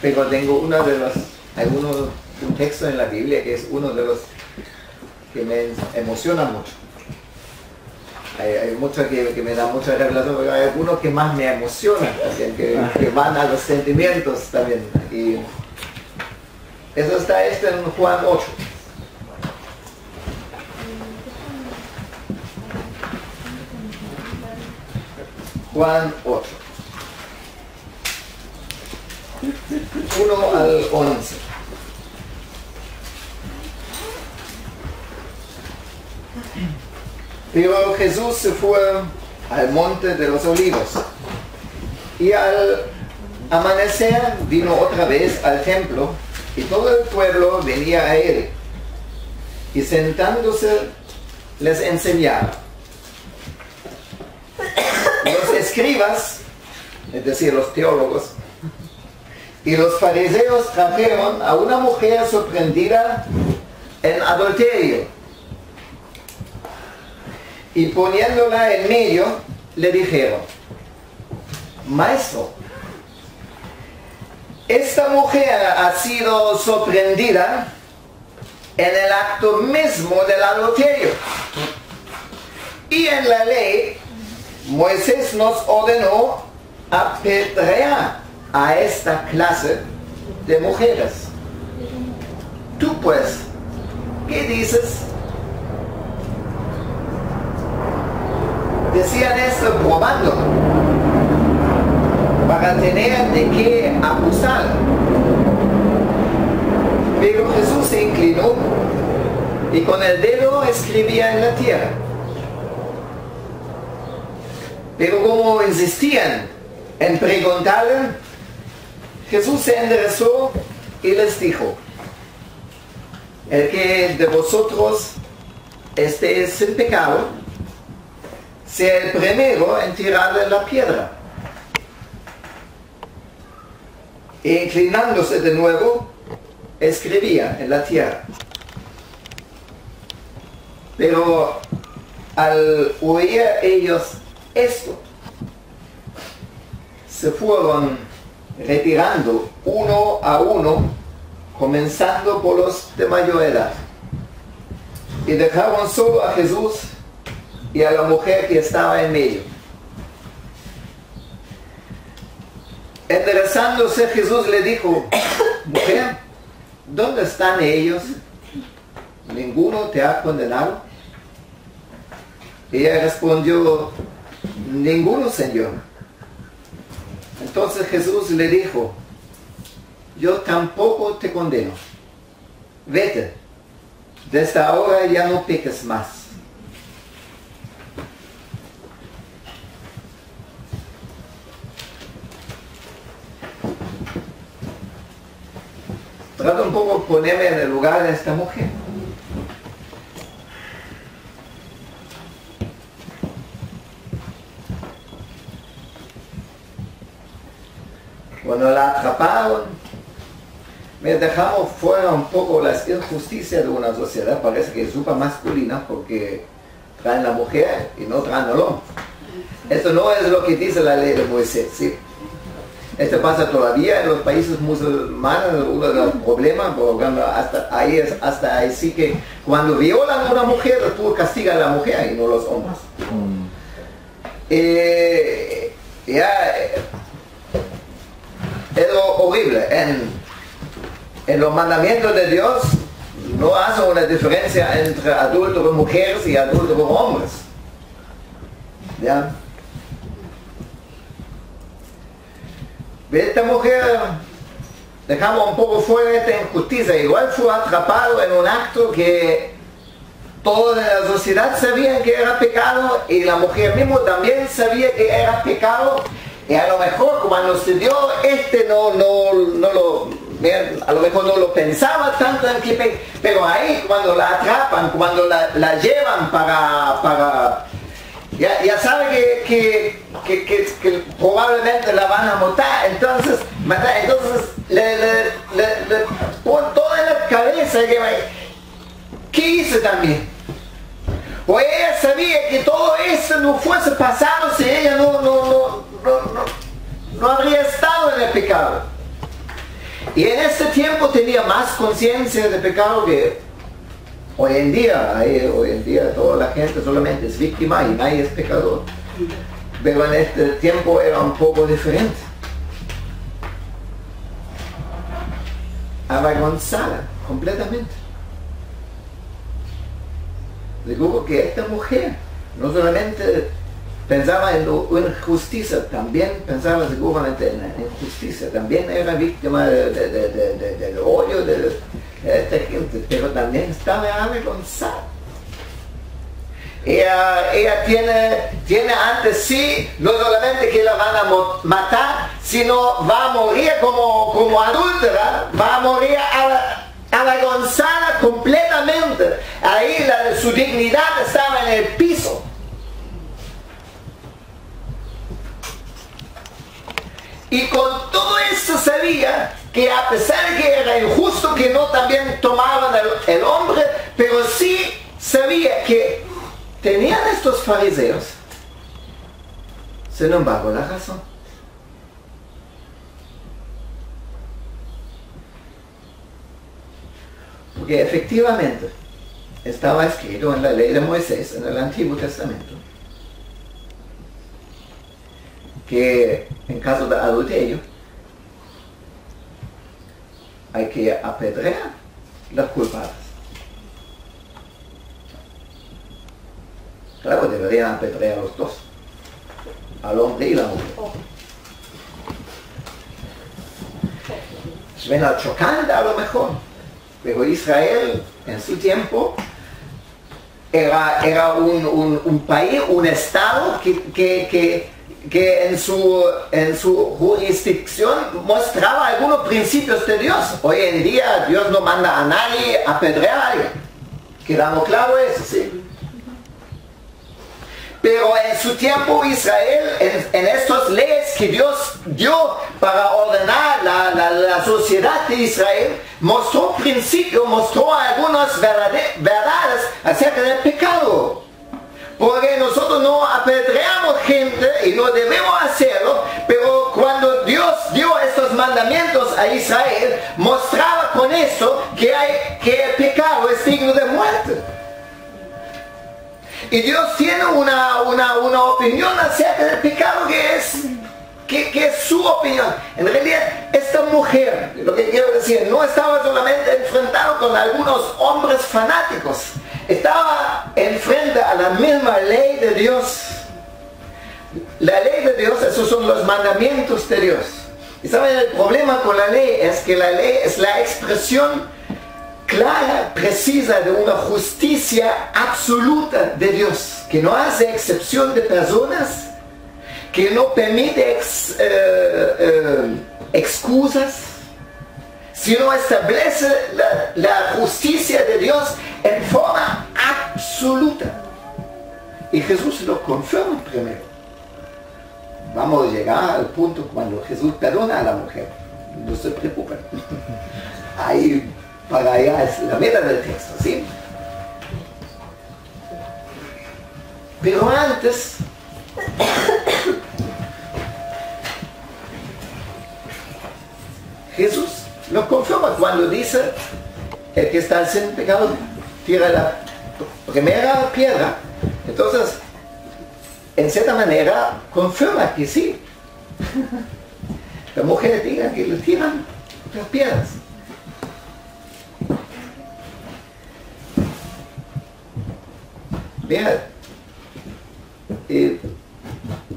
pero tengo un texto en la Biblia que es uno de los que me emociona mucho. Hay muchos que me dan mucha revelación, pero hay algunos que más me emocionan también, que van a los sentimientos también. Y eso está en Juan 8. Juan 8. 1 al 11. Pero Jesús se fue al monte de los olivos y al amanecer vino otra vez al templo y todo el pueblo venía a él y sentándose les enseñaba. Los escribas, es decir, los teólogos, y los fariseos trajeron a una mujer sorprendida en adulterio. Y poniéndola en medio, le dijeron: Maestro, esta mujer ha sido sorprendida en el acto mismo del adulterio. Y en la ley, Moisés nos ordenó apedrear a esta clase de mujeres. Tú pues, ¿qué dices? Decían esto probando para tener de qué acusar. Pero Jesús se inclinó y con el dedo escribía en la tierra. Pero como insistían en preguntarle, Jesús se enderezó y les dijo: el que de vosotros esté sin pecado, sea el primero en tirarle la piedra. E inclinándose de nuevo, escribía en la tierra. Pero al oír ellos esto, se fueron retirando uno a uno, comenzando por los de mayor edad, y dejaron solo a Jesús y a la mujer que estaba en medio. Enderezándose, Jesús le dijo: mujer, ¿dónde están ellos? ¿Ninguno te ha condenado? Ella respondió: ninguno, Señor. Entonces Jesús le dijo: yo tampoco te condeno. Vete, desde ahora ya no peques más. Trato un poco de ponerme en el lugar de esta mujer. Cuando la atraparon, me dejamos fuera un poco las injusticias de una sociedad, parece que es súper masculina, porque traen la mujer y no traen al hombre. Esto no es lo que dice la ley de Moisés, ¿sí? Esto pasa todavía en los países musulmanes, uno de los problemas, porque hasta ahí sí que cuando violan a una mujer, tú castigas a la mujer y no los hombres. Es horrible. En los mandamientos de Dios no hace una diferencia entre adúlteros mujeres y adúlteros hombres. ¿Ya? Esta mujer, dejamos un poco fuera esta injusticia, igual fue atrapado en un acto que toda la sociedad sabía que era pecado y la mujer misma también sabía que era pecado, y a lo mejor cuando se dio a lo mejor no lo pensaba tanto en que, pero ahí cuando la atrapan, cuando la llevan para ya sabe que probablemente la van a matar, entonces le pone todo en la cabeza ¿qué hizo también? Pues ella sabía que todo eso no fuese pasado si ella no habría estado en el pecado. Y en este tiempo tenía más conciencia de pecado que hoy en día. Hoy en día toda la gente solamente es víctima y nadie es pecador. Pero en este tiempo era un poco diferente. Avergonzada completamente. Digo que esta mujer no solamente pensaba en la injusticia, también pensaba seguramente en la injusticia, también era víctima del odio de esta gente, pero también estaba avergonzada. Ella tiene ante sí no solamente que la van a matar, sino va a morir como adúltera, va a morir avergonzada completamente. Ahí su dignidad estaba en el piso. Y con todo esto sabía que a pesar de que era injusto que no también tomaban el hombre, pero sí sabía que tenían estos fariseos, sin embargo, la razón. Porque efectivamente estaba escrito en la ley de Moisés, en el Antiguo Testamento, que en caso de adulterio hay que apedrear las culpables. Claro, deberían apedrear a los dos, al hombre y la mujer. Suena chocante a lo mejor, pero Israel en su tiempo era un país, un estado que en su jurisdicción mostraba algunos principios de Dios. Hoy en día Dios no manda a nadie a apedrear a alguien. ¿Quedamos claro eso? Sí. Pero en su tiempo Israel, en estas leyes que Dios dio para ordenar la sociedad de Israel, mostró principios, mostró algunas verdades acerca del pecado. Porque nosotros no apedreamos gente y no debemos hacerlo, pero cuando Dios dio estos mandamientos a Israel, mostraba con eso que el pecado es digno de muerte. Y Dios tiene una opinión acerca del pecado que es su opinión. En realidad, esta mujer, lo que quiero decir, no estaba solamente enfrentado con algunos hombres fanáticos, estaba enfrente a la misma ley de Dios. La ley de Dios, esos son los mandamientos de Dios. Y saben, el problema con la ley es que la ley es la expresión clara, precisa de una justicia absoluta de Dios, que no hace excepción de personas, que no permite excusas, sino establece la justicia de Dios en forma absoluta. Y Jesús lo confirma primero. Vamos a llegar al punto cuando Jesús perdona a la mujer. No se preocupen. Ahí para allá es la meta del texto, ¿sí? Pero antes, Jesús lo confirma cuando dice: el que está sin pecado tira la primera piedra. Entonces, en cierta manera, confirma que sí. La mujer diga que le tiran las piedras. Vean,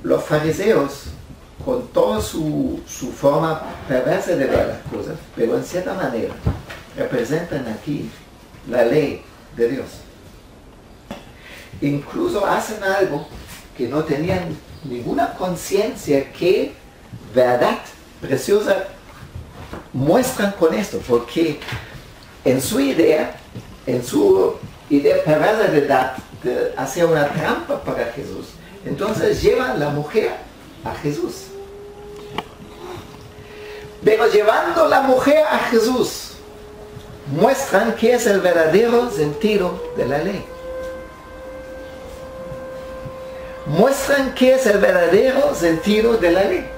los fariseos, con toda su forma perversa de ver las cosas, pero en cierta manera, representan aquí la ley de Dios. Incluso hacen algo que no tenían ninguna conciencia que verdad preciosa muestran con esto, porque en su idea perversa de hacer una trampa para Jesús, entonces llevan la mujer a Jesús. Pero llevando la mujer a Jesús, muestran que es el verdadero sentido de la ley. Muestran que es el verdadero sentido de la ley.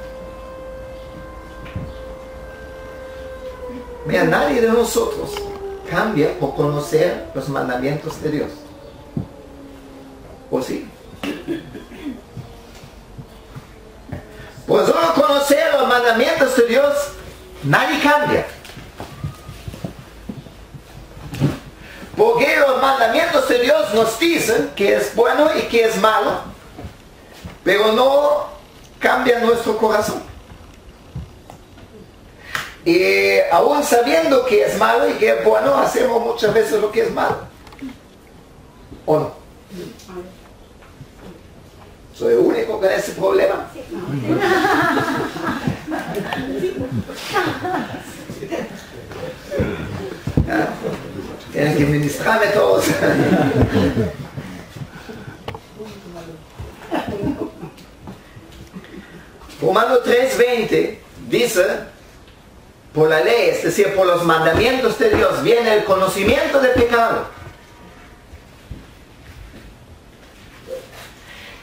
Mira, nadie de nosotros cambia por conocer los mandamientos de Dios. ¿O sí? Por solo conocer los mandamientos de Dios, nadie cambia. Porque los mandamientos de Dios nos dicen que es bueno y que es malo, pero no cambian nuestro corazón. Y aún sabiendo que es malo y que es bueno, hacemos muchas veces lo que es malo. ¿O no? ¿Soy el único con ese problema? Tienen que ministrarme todos. Romanos 3:20 dice, por la ley, es decir, por los mandamientos de Dios, viene el conocimiento del pecado.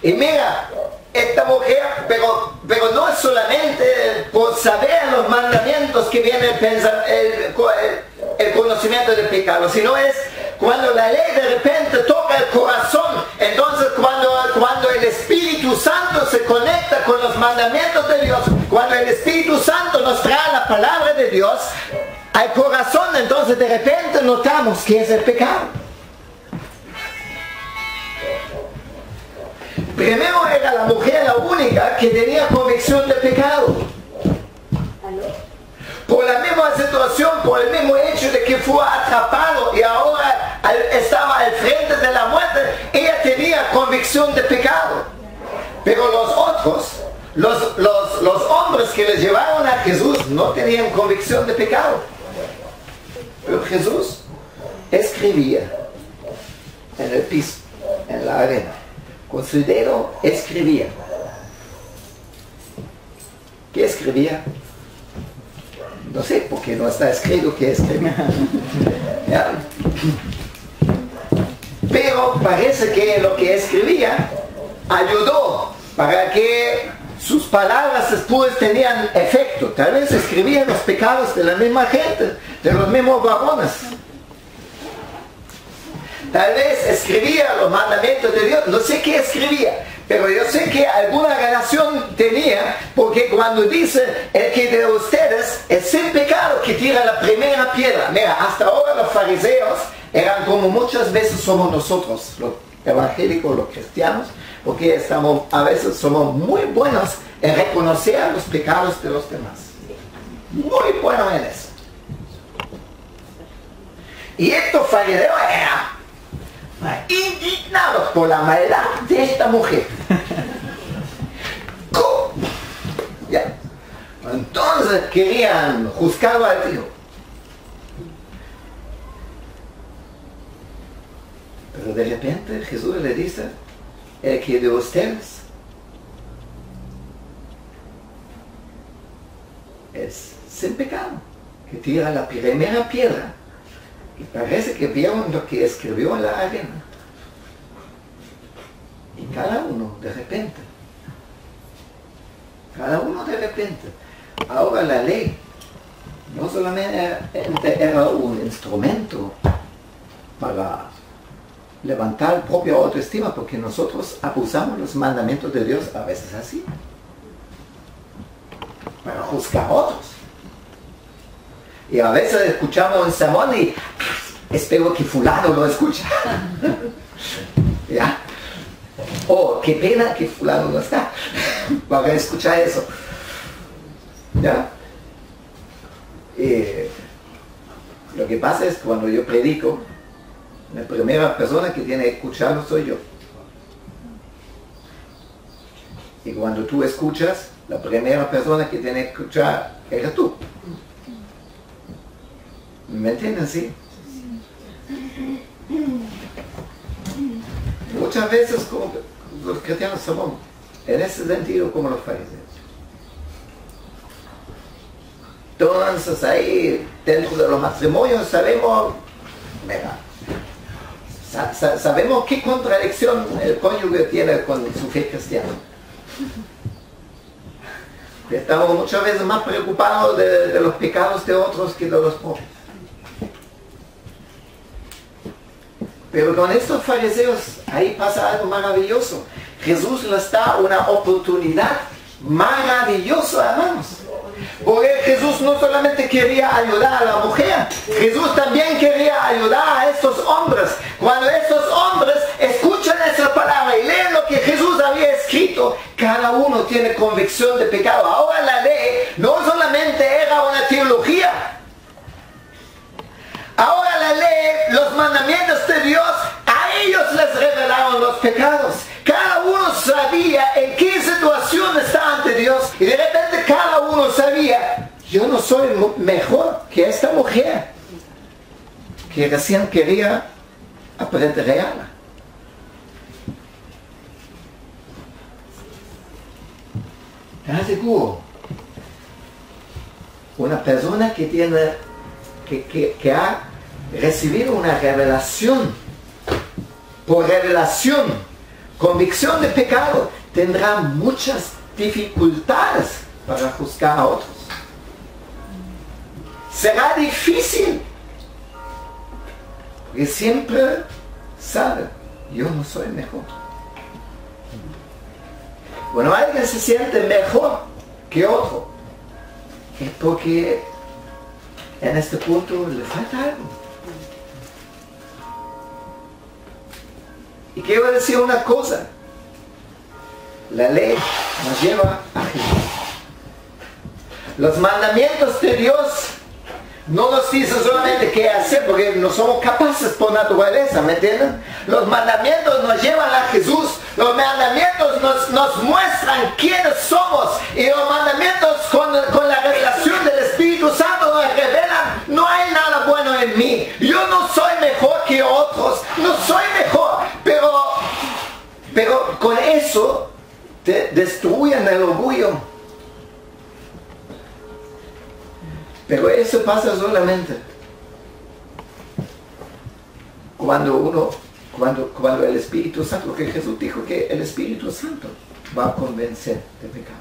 Y mira, esta mujer, pero no es solamente por saber los mandamientos que viene el conocimiento del pecado, sino es cuando la ley de repente toca el corazón. Entonces cuando el Espíritu Santo se conecta con los mandamientos de Dios, cuando el Espíritu Santo nos trae la palabra de Dios al corazón, entonces de repente notamos que es el pecado. Primero era la mujer la única que tenía convicción de pecado. Por la misma situación, por el mismo hecho de que fue atrapado y ahora estaba al frente de la muerte, ella tenía convicción de pecado. Pero los otros, los hombres que le llevaron a Jesús no tenían convicción de pecado. Pero Jesús escribía en el piso, en la arena. Con su dedo escribía. ¿Qué escribía? No sé, porque no está escrito qué escribía. ¿Ya? Pero parece que lo que escribía ayudó para que sus palabras después tenían efecto. Tal vez escribía los pecados de la misma gente, de los mismos varones. Tal vez escribía los mandamientos de Dios, no sé qué escribía, pero yo sé que alguna relación tenía, porque cuando dice el que de ustedes es sin pecado que tira la primera piedra. Mira, hasta ahora los fariseos eran como muchas veces somos nosotros, los evangélicos, los cristianos, porque a veces somos muy buenos en reconocer los pecados de los demás. Muy buenos en eso. Y estos fariseos eran indignados por la maldad de esta mujer. Ya. Entonces querían juzgarlo al tío. Pero de repente Jesús le dice, el que de ustedes es sin pecado, que tira la primera piedra. Y parece que vieron lo que escribió en la arena. Y cada uno de repente. Ahora la ley no solamente era un instrumento para levantar propia autoestima, porque nosotros abusamos los mandamientos de Dios a veces así, para juzgar a otros. Y a veces escuchamos un sermón y espero que fulano lo escucha. ¿Ya? Oh, qué pena que fulano no está para escuchar eso. ¿Ya? Lo que pasa es que cuando yo predico, la primera persona que tiene que escucharlo soy yo. Y cuando tú escuchas, la primera persona que tiene que escuchar eres tú. ¿Me entienden? Sí. Muchas veces como los cristianos somos en ese sentido como los fariseos. Entonces ahí dentro de los matrimonios sabemos, mira, sabemos qué contradicción el cónyuge tiene con su fe cristiana. Estamos muchas veces más preocupados de los pecados de otros que de los propios. Pero con estos fariseos, ahí pasa algo maravilloso. Jesús les da una oportunidad maravillosa, hermanos. Porque Jesús no solamente quería ayudar a la mujer, Jesús también quería ayudar a estos hombres. Cuando estos hombres escuchan esa palabra y leen lo que Jesús había escrito, cada uno tiene convicción de pecado. Ahora la ley no solamente era una teología. Ahora la ley, los mandamientos de Dios, a ellos les revelaron los pecados. Cada uno sabía en qué situación está ante Dios. Y de repente cada uno sabía, yo no soy mejor que esta mujer que recién quería apedrearla. ¿Te aseguro? Una persona que tiene, que ha recibido una revelación, por revelación, convicción de pecado, tendrá muchas dificultades para juzgar a otros. Será difícil, porque siempre sabe, yo no soy mejor. Cuando alguien se siente mejor que otro, es porque en este punto le falta algo. Y quiero decir una cosa, la ley nos lleva a Jesús. Los mandamientos de Dios no nos dicen solamente qué hacer, porque no somos capaces por naturaleza, ¿me entienden? Los mandamientos nos llevan a Jesús, los mandamientos nos muestran quiénes somos, y los mandamientos con la revelación del Espíritu Santo nos revelan, no hay nada bueno en mí, yo no soy mejor que otros, no soy mejor, pero con eso te destruyen el orgullo. Pero eso pasa solamente cuando el Espíritu Santo, porque Jesús dijo que el Espíritu Santo va a convencer de pecado.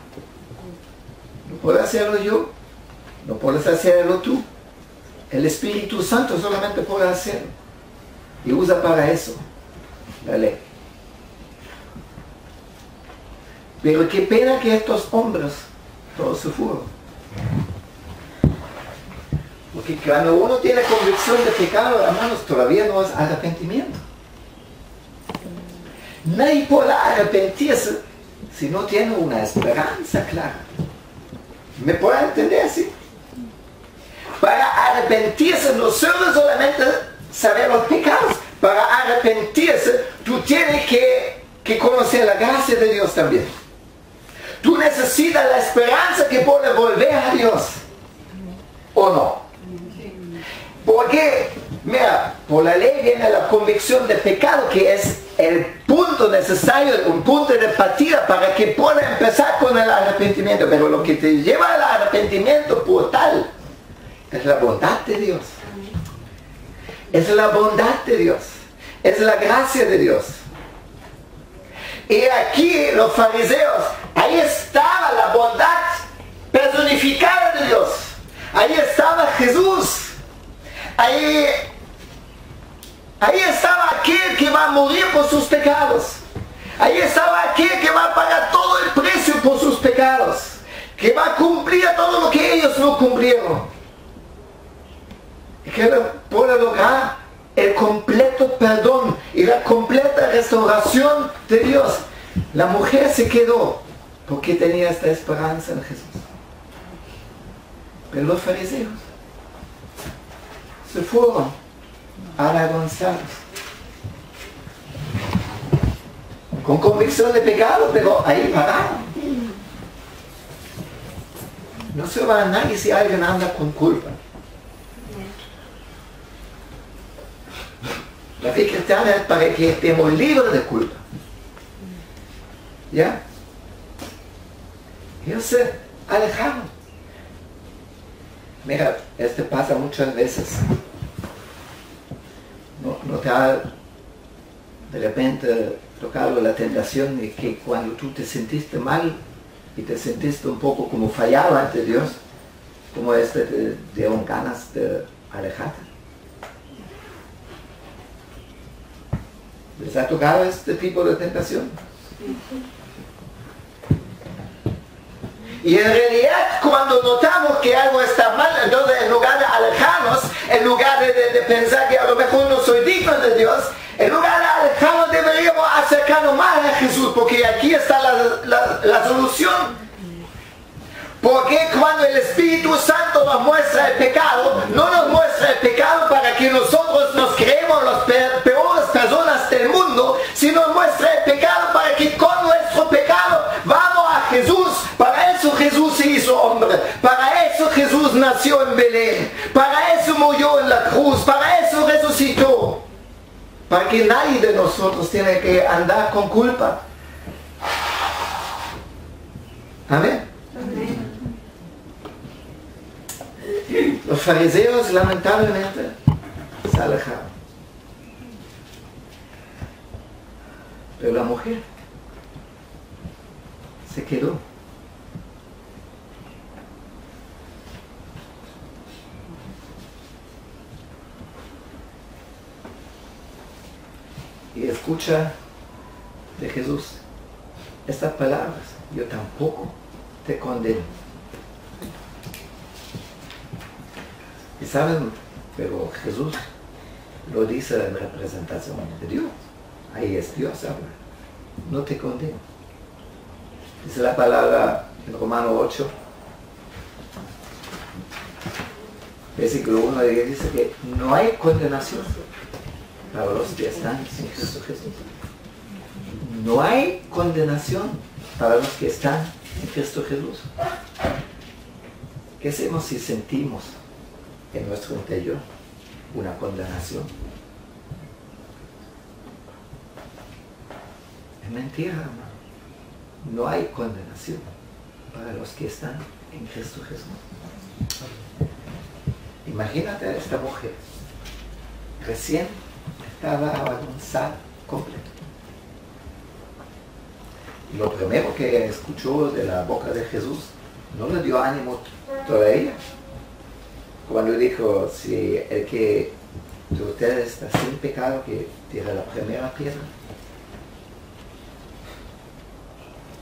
No puedo hacerlo yo, no puedes hacerlo tú. El Espíritu Santo solamente puede hacerlo. Y usa para eso la ley. Pero qué pena que estos hombres todos se fueron. Porque cuando uno tiene convicción de pecado, hermanos, todavía no es arrepentimiento. Nadie puede arrepentirse si no tiene una esperanza clara. ¿Me puede entender así? Para arrepentirse no sirve solamente saber los pecados. Para arrepentirse, tú tienes que conocer la gracia de Dios también. Tú necesitas la esperanza que puede volver a Dios. ¿O no? Porque, mira, por la ley viene la convicción de pecado, que es el punto necesario, un punto de partida para que pueda empezar con el arrepentimiento. Pero lo que te lleva al arrepentimiento por tal es la bondad de Dios. Es la bondad de Dios. Es la gracia de Dios. Y aquí los fariseos, ahí estaba la bondad personificada de Dios. Ahí estaba Jesús. Ahí estaba aquel que va a morir por sus pecados. Ahí estaba aquel que va a pagar todo el precio por sus pecados. Que va a cumplir todo lo que ellos no cumplieron. Y que puede lograr el completo perdón y la completa restauración de Dios. La mujer se quedó porque tenía esta esperanza en Jesús. Pero los fariseos se fueron avergonzados, con convicción de pecado, pero ahí pararon. No se va a nadie si alguien anda con culpa. La fe cristiana es para que estemos libres de culpa. ¿Ya? Ellos se alejaron. Mira, esto pasa muchas veces. No te ha de repente tocado la tentación de que cuando tú te sentiste mal y te sentiste un poco como fallado ante Dios, como te dieron ganas de alejarte. ¿Les ha tocado este tipo de tentación? Y en realidad, cuando notamos que algo está mal, entonces en lugar de alejarnos, en lugar de pensar que a lo mejor no soy digno de Dios, en lugar de alejarnos deberíamos acercarnos más a Jesús, porque aquí está la solución. Porque cuando el Espíritu Santo nos muestra el pecado, no nos muestra el pecado para que nosotros nos creemos las peores personas del mundo, sino nos muestra el pecado para que con nuestro pecado vamos a Jesús. Para eso Jesús se hizo hombre, para eso Jesús nació en Belén, para eso murió en la cruz, para eso resucitó. Para que nadie de nosotros tiene que andar con culpa. Amén. Amén. Los fariseos lamentablemente se alejaron. Pero la mujer se quedó. Y escucha de Jesús estas palabras: yo tampoco te condeno. Y saben, pero Jesús lo dice en representación de Dios. Ahí es Dios habla. No te condeno. Dice la palabra en Romanos 8, versículo 1, dice que no hay condenación para los que están en Cristo Jesús. No hay condenación para los que están en Cristo Jesús. ¿Qué hacemos si sentimos en nuestro interior una condenación? Es mentira, hermano. No hay condenación para los que están en Cristo Jesús. Imagínate a esta mujer, recién estaba avanzada completo. Y lo primero que escuchó de la boca de Jesús no le dio ánimo todavía. Cuando dijo, si el que de ustedes está sin pecado, que tire la primera piedra.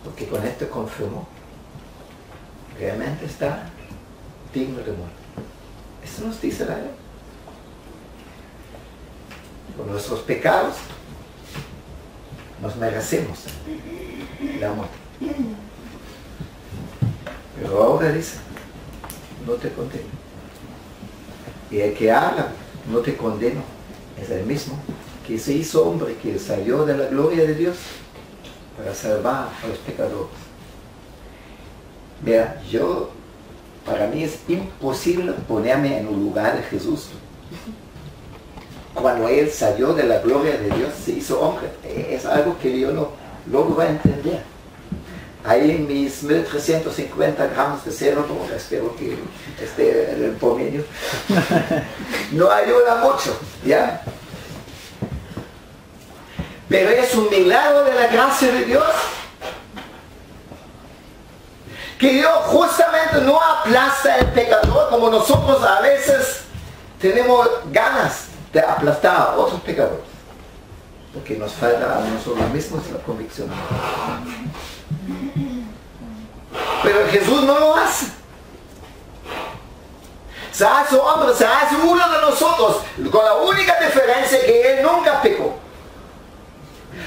Porque con esto confirmó, realmente está digno de muerte. Eso nos dice la ley. Con nuestros pecados nos merecemos la muerte. Pero ahora dice, no te condeno. Y el que habla, no te condeno, es el mismo que se hizo hombre, que salió de la gloria de Dios para salvar a los pecadores. Vea, para mí es imposible ponerme en un lugar de Jesús. Cuando Él salió de la gloria de Dios, se hizo hombre. Es algo que yo no logro entender. Ahí mis 1350 gramos de cerdo, espero que esté en el promedio, no ayuda mucho, ¿ya? Pero es un milagro de la gracia de Dios que Dios justamente no aplasta al pecador como nosotros a veces tenemos ganas de aplastar a otros pecadores, porque nos falta a nosotros mismos la convicción. Pero Jesús no lo hace. Se hace hombre, se hace uno de nosotros, con la única diferencia que Él nunca pecó.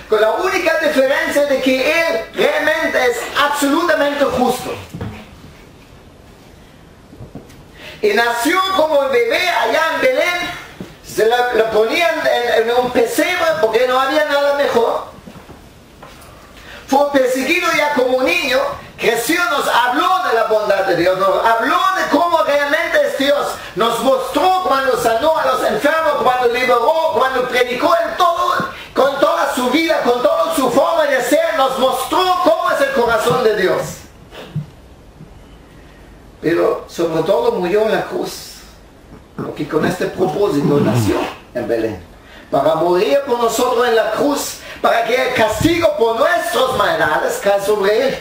Con la única diferencia de que Él realmente es absolutamente justo. Y nació como un bebé allá en Belén. Se lo ponían en un pesebre porque no había nada mejor. Fue perseguido ya como niño, creció, nos habló de la bondad de Dios, nos habló de cómo realmente es Dios, nos mostró cuando sanó a los enfermos, cuando liberó, cuando predicó en todo, con toda su vida, con toda su forma de ser, nos mostró cómo es el corazón de Dios. Pero sobre todo murió en la cruz, porque con este propósito nació en Belén, para morir por nosotros en la cruz, para que el castigo por nuestras maldades caiga sobre Él.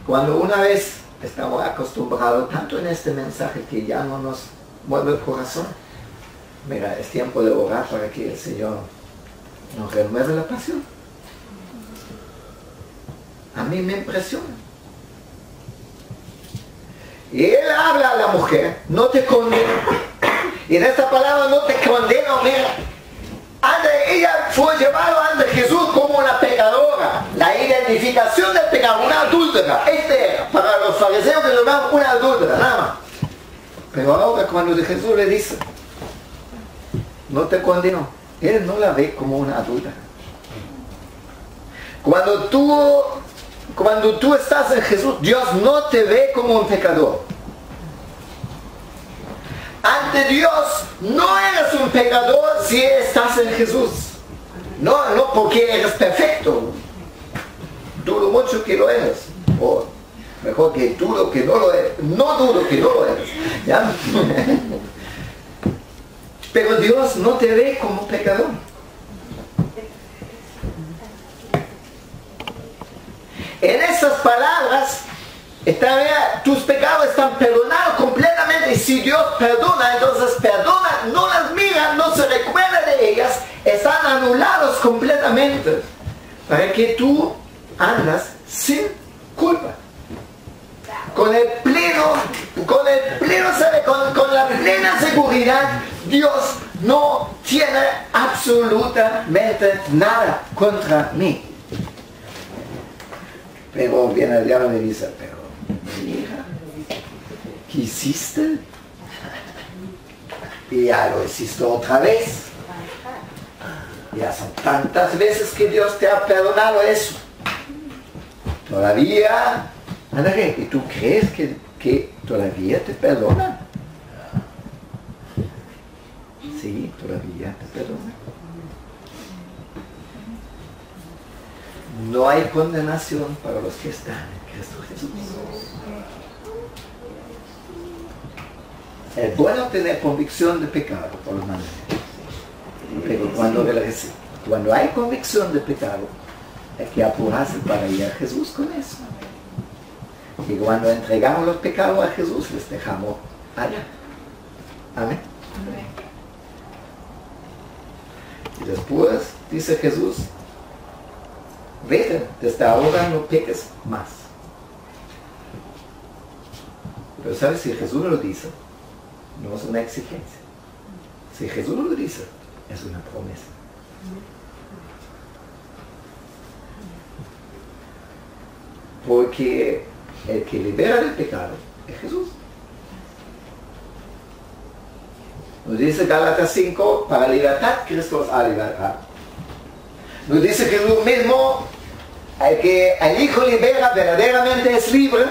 Cuando una vez estamos acostumbrados tanto en este mensaje que ya no nos mueve el corazón, mira, es tiempo de orar para que el Señor nos renueve la pasión. A mí me impresiona. Y él habla a la mujer, no te condeno. Y en esta palabra no te condeno, mira, ella fue llevada ante Jesús como una pecadora. La identificación del pecado, una adúltera. Este era, para los fariseos que lo llaman una adúltera, nada más. Pero ahora cuando Jesús le dice, no te condeno, él no la ve como una adúltera. Cuando tú estás en Jesús, Dios no te ve como un pecador. Ante Dios no eres un pecador si estás en Jesús. No porque eres perfecto. Dudo mucho que lo eres. O mejor que dudo que no lo eres. No dudo que no lo eres. ¿Ya? Pero Dios no te ve como pecador. En esas palabras, tus pecados están perdonados completamente. Y si Dios perdona, entonces perdona, no las mira, no se recuerda de ellas, están anulados completamente. Para que tú andas sin culpa. Con la plena seguridad, Dios no tiene absolutamente nada contra mí. Pero viene el diablo y dice, pero mira, ¿qué hiciste? Y ya lo hiciste otra vez. Ya son tantas veces que Dios te ha perdonado eso. Todavía, ándale, ¿y tú crees que todavía te perdona? Sí, todavía te perdona. No hay condenación para los que están en Cristo Jesús. Es bueno tener convicción de pecado, por lo menos. Pero cuando hay convicción de pecado, hay que apurarse para ir a Jesús con eso. Y cuando entregamos los pecados a Jesús, les dejamos allá. Amén. Y después dice Jesús, vete, desde ahora no peques más. Pero ¿sabes? Si Jesús lo dice, no es una exigencia. Si Jesús lo dice, es una promesa. Porque el que libera del pecado es Jesús. Nos dice Gálatas 5, para libertad Cristo os ha libertado. Nos dice Jesús mismo, el que el Hijo libera verdaderamente es libre.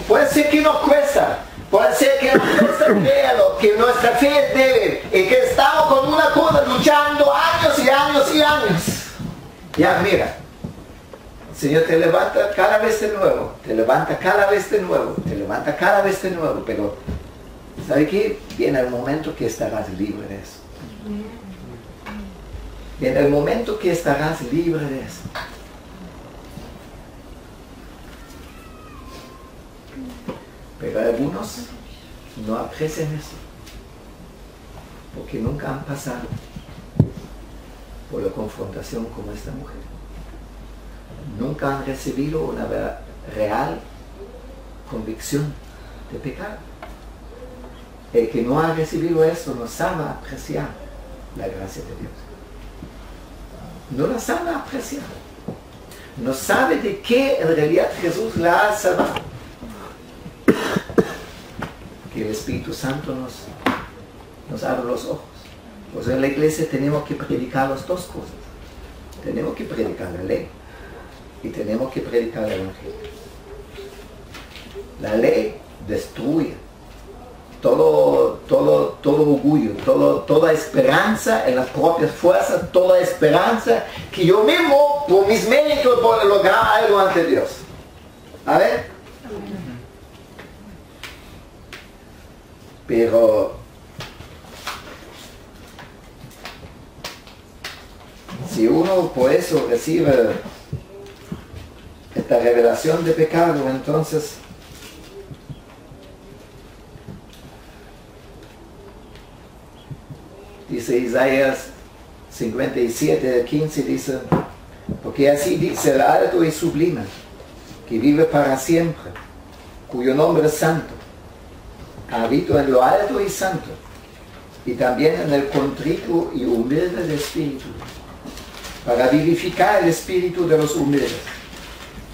Puede ser que nos cuesta, puede ser que nos cuesta creerlo, que nuestra fe es débil y que estamos con una cosa luchando años y años y años. Ya mira, el Señor te levanta cada vez de nuevo, te levanta cada vez de nuevo, te levanta cada vez de nuevo, pero ¿sabe qué? Viene el momento que estarás libre de eso. Viene el momento que estarás libre de eso. Pero algunos no aprecian eso, porque nunca han pasado por la confrontación como esta mujer. Nunca han recibido una real convicción de pecado. El que no ha recibido eso no sabe apreciar la gracia de Dios. No la sabe apreciar. No sabe de qué en realidad Jesús la ha salvado. Que el Espíritu Santo nos abre los ojos. Pues en la iglesia tenemos que predicar las dos cosas. Tenemos que predicar la ley y tenemos que predicar el Evangelio. La ley destruye todo orgullo, toda esperanza en las propias fuerzas, toda esperanza que yo mismo por mis méritos puedo lograr algo ante Dios. A ver. Pero si uno por eso recibe esta revelación de pecado, entonces dice Isaías 57, 15, dice, porque así dice el alto y sublime, que vive para siempre, cuyo nombre es santo, habito en lo alto y santo, y también en el contrito y humilde de espíritu, para vivificar el espíritu de los humildes,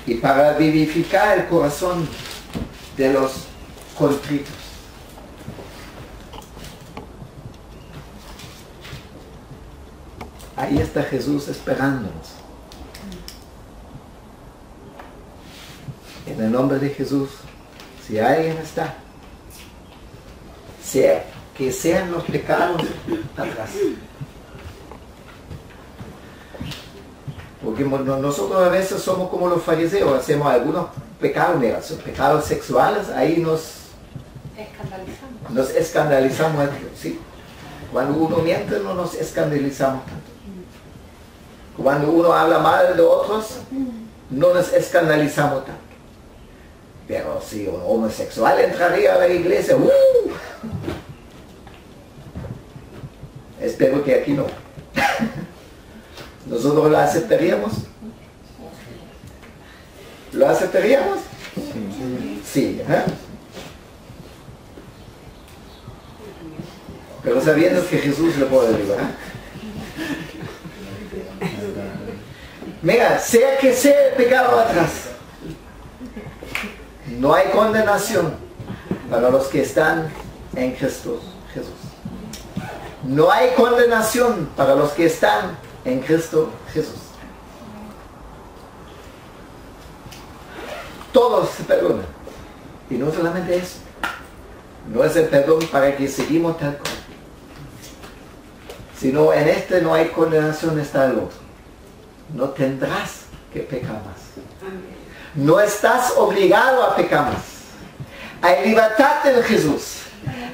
y para vivificar el corazón de los contritos. Ahí está Jesús esperándonos. En el nombre de Jesús, si alguien está, que sean los pecados atrás. Porque nosotros a veces somos como los fariseos, hacemos algunos pecados, mira, son pecados sexuales, ahí nos escandalizamos, ¿sí? Cuando uno miente no nos escandalizamos tanto. Cuando uno habla mal de otros, no nos escandalizamos tanto. Pero si un homosexual entraría a la iglesia, espero que aquí no. ¿Nosotros lo aceptaríamos? ¿Lo aceptaríamos? Sí, ¿eh? Pero sabiendo que Jesús lo puede liberar. Mira, sea que sea el pecado atrás, no hay condenación para los que están en Cristo Jesús. No hay condenación para los que están en Cristo Jesús. Todos se perdonan. Y no solamente eso. No es el perdón para que seguimos tal cual. Sino en este no hay condenación, está el otro. No tendrás que pecar más. No estás obligado a pecar más. Hay libertad en Jesús.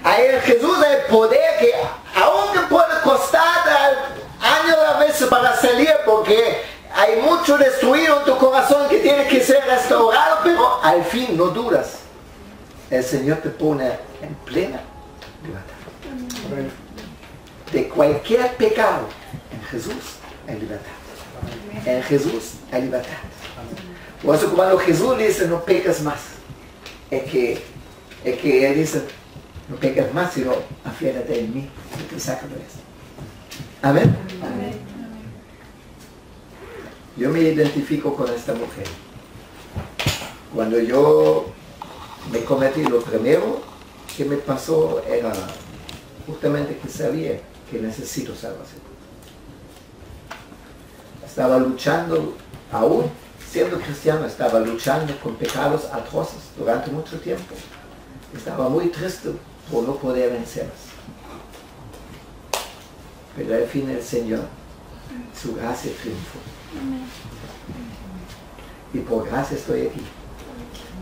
Hay en Jesús el poder que, aunque puede costar años a veces para salir, porque hay mucho destruido en tu corazón que tiene que ser restaurado, pero al fin no duras. El Señor te pone en plena libertad. De cualquier pecado, en Jesús hay libertad. En Jesús hay libertad. Por eso cuando Jesús dice no pecas más, es que Él dice no pecas más, sino afiérate en mí y te saco de eso. Amén. Amén. Yo me identifico con esta mujer. Cuando yo me cometí, lo primero que me pasó era justamente que sabía que necesito salvación. Estaba luchando, aún siendo cristiano, estaba luchando con pecados atroces durante mucho tiempo. Estaba muy triste por no poder vencerlos. Pero al fin el Señor, su gracia triunfó. Y por gracia estoy aquí.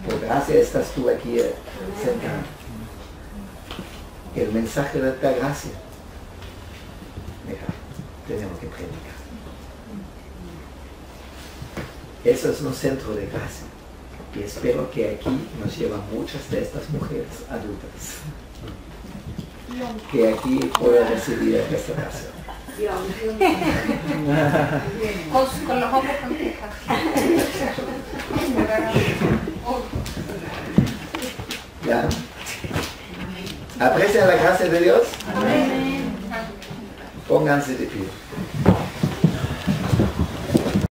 Por gracia estás tú aquí sentado. El mensaje de esta gracia, mira, tenemos que predicar. Eso es un centro de gracia. Y espero que aquí nos llevan muchas de estas mujeres adultas. Que aquí puedan recibir esta gracia. Con los ojos contentos. ¿Ya? ¿Aprecian la gracia de Dios? Amén. Pónganse de pie.